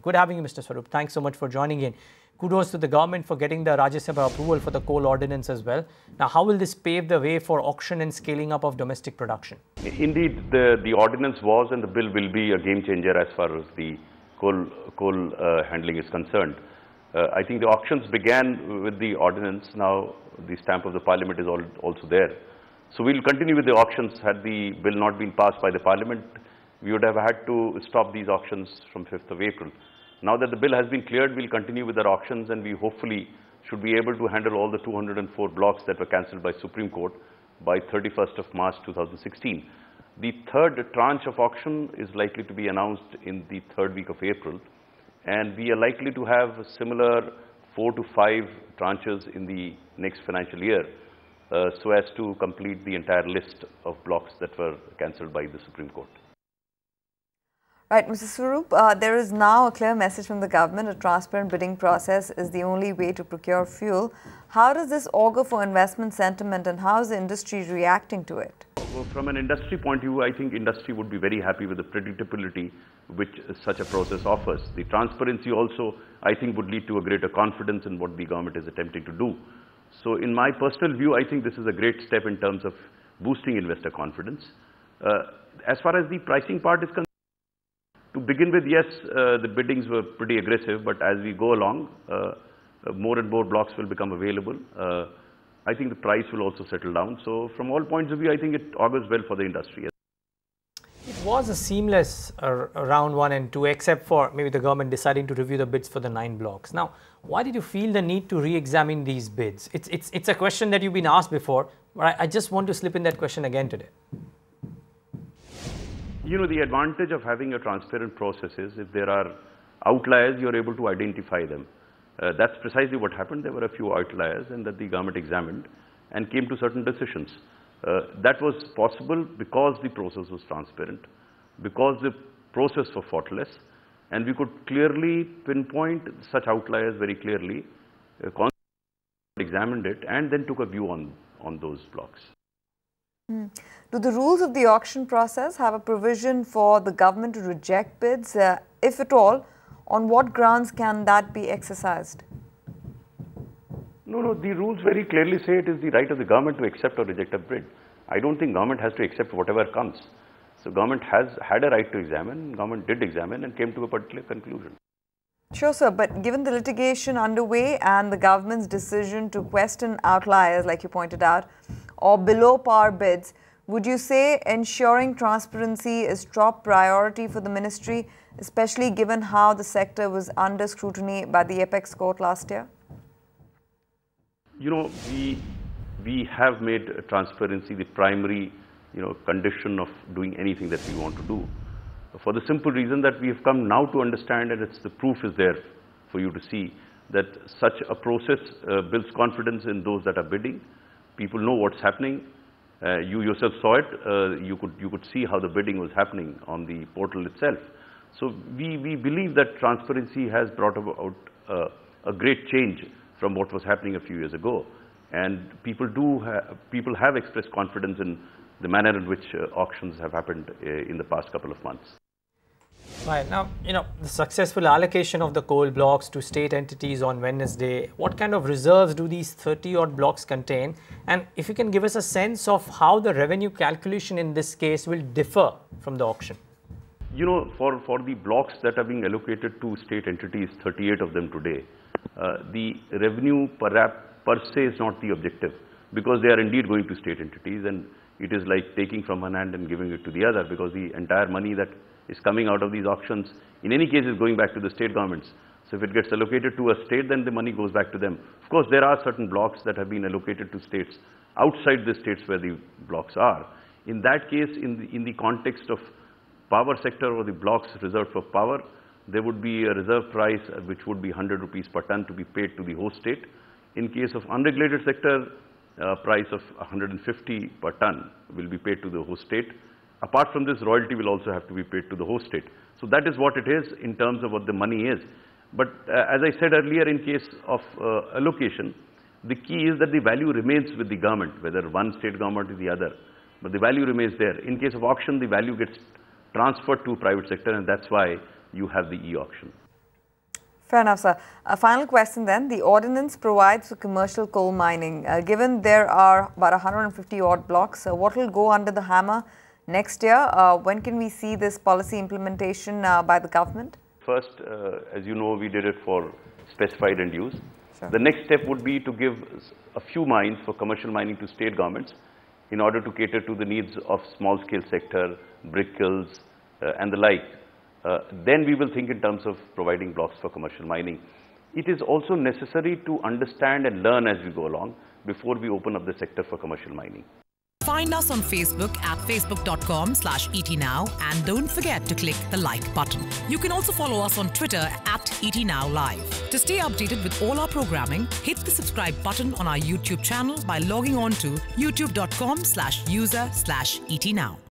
Good having you, Mr. Swarup. Thanks so much for joining in. Kudos to the government for getting the Rajya Sabha approval for the coal ordinance as well. Now, how will this pave the way for auction and scaling up of domestic production? Indeed, the ordinance was and the bill will be a game changer as far as the coal handling is concerned. I think the auctions began with the ordinance. Now the stamp of the parliament is also there. So we will continue with the auctions. Had the bill not been passed by the parliament, we would have had to stop these auctions from 5th of April. Now that the bill has been cleared, we'll continue with our auctions, and we hopefully should be able to handle all the 204 blocks that were cancelled by Supreme Court by 31st of March 2016. The third tranche of auction is likely to be announced in the third week of April, and we are likely to have similar 4 to 5 tranches in the next financial year, so as to complete the entire list of blocks that were cancelled by the Supreme Court. Right, Mr. Swarup, there is now a clear message from the government. A transparent bidding process is the only way to procure fuel. How does this augur for investment sentiment, and how is the industry reacting to it? Well, from an industry point of view, I think industry would be very happy with the predictability which such a process offers. The transparency also, I think, would lead to a greater confidence in what the government is attempting to do. So in my personal view, I think this is a great step in terms of boosting investor confidence. As far as the pricing part is concerned, to begin with, yes, the biddings were pretty aggressive, but as we go along, more and more blocks will become available. I think the price will also settle down. So from all points of view, I think it augurs well for the industry. It was a seamless round 1 and 2, except for maybe the government deciding to review the bids for the 9 blocks. Now, why did you feel the need to re-examine these bids? It's a question that you've been asked before, but I just want to slip in that question again today. You know, the advantage of having a transparent process is if there are outliers, you're able to identify them. That's precisely what happened. There were a few outliers, and that the government examined and came to certain decisions. That was possible because the process was transparent, because the process was faultless, and we could clearly pinpoint such outliers very clearly, examined it, and then took a view on those blocks. Do the rules of the auction process have a provision for the government to reject bids? If at all, on what grounds can that be exercised? No, the rules very clearly say it is the right of the government to accept or reject a bid. I don't think government has to accept whatever comes. So government has had a right to examine, government did examine and came to a particular conclusion. Sure, sir, but given the litigation underway and the government's decision to question outliers, like you pointed out, or below par bids, would you say ensuring transparency is top priority for the ministry, especially given how the sector was under scrutiny by the apex court last year? You know, we have made transparency the primary, condition of doing anything that we want to do, for the simple reason that we have come now to understand, and the proof is there for you to see, that such a process builds confidence in those that are bidding. People know what's happening. You yourself saw it. You could see how the bidding was happening on the portal itself. So we believe that transparency has brought about a great change from what was happening a few years ago, and people have expressed confidence in the manner in which auctions have happened in the past couple of months. Right. Now, the successful allocation of the coal blocks to state entities on Wednesday, what kind of reserves do these 30-odd blocks contain? And if you can give us a sense of how the revenue calculation in this case will differ from the auction. For the blocks that are being allocated to state entities, 38 of them today, the revenue per se is not the objective, because they are indeed going to state entities, and it is like taking from one hand and giving it to the other, because the entire money that is coming out of these auctions, in any case, is going back to the state governments. So if it gets allocated to a state, then the money goes back to them. Of course, there are certain blocks that have been allocated to states outside the states where the blocks are. In that case, in the context of power sector or the blocks reserved for power, there would be a reserve price which would be 100 rupees per ton to be paid to the host state. In case of unregulated sector, price of 150 per ton will be paid to the host state. Apart from this, royalty will also have to be paid to the host state. So that is what it is in terms of what the money is. But as I said earlier, in case of allocation, the key is that the value remains with the government, whether one state government or the other. But the value remains there. In case of auction, the value gets transferred to private sector, and that's why you have the e-auction. Fair enough, sir. A final question then. The ordinance provides for commercial coal mining. Given there are about 150 odd blocks, what will go under the hammer next year? When can we see this policy implementation by the government? First, as you know, we did it for specified end use. Sure. The next step would be to give a few mines for commercial mining to state governments in order to cater to the needs of small-scale sector, brick kilns, and the like. Then we will think in terms of providing blocks for commercial mining. It is also necessary to understand and learn as we go along before we open up the sector for commercial mining. Find us on Facebook at facebook.com/ETNow and don't forget to click the like button. You can also follow us on Twitter at ETNowLive. To stay updated with all our programming, hit the subscribe button on our YouTube channel by logging on to youtube.com/user/ETNow.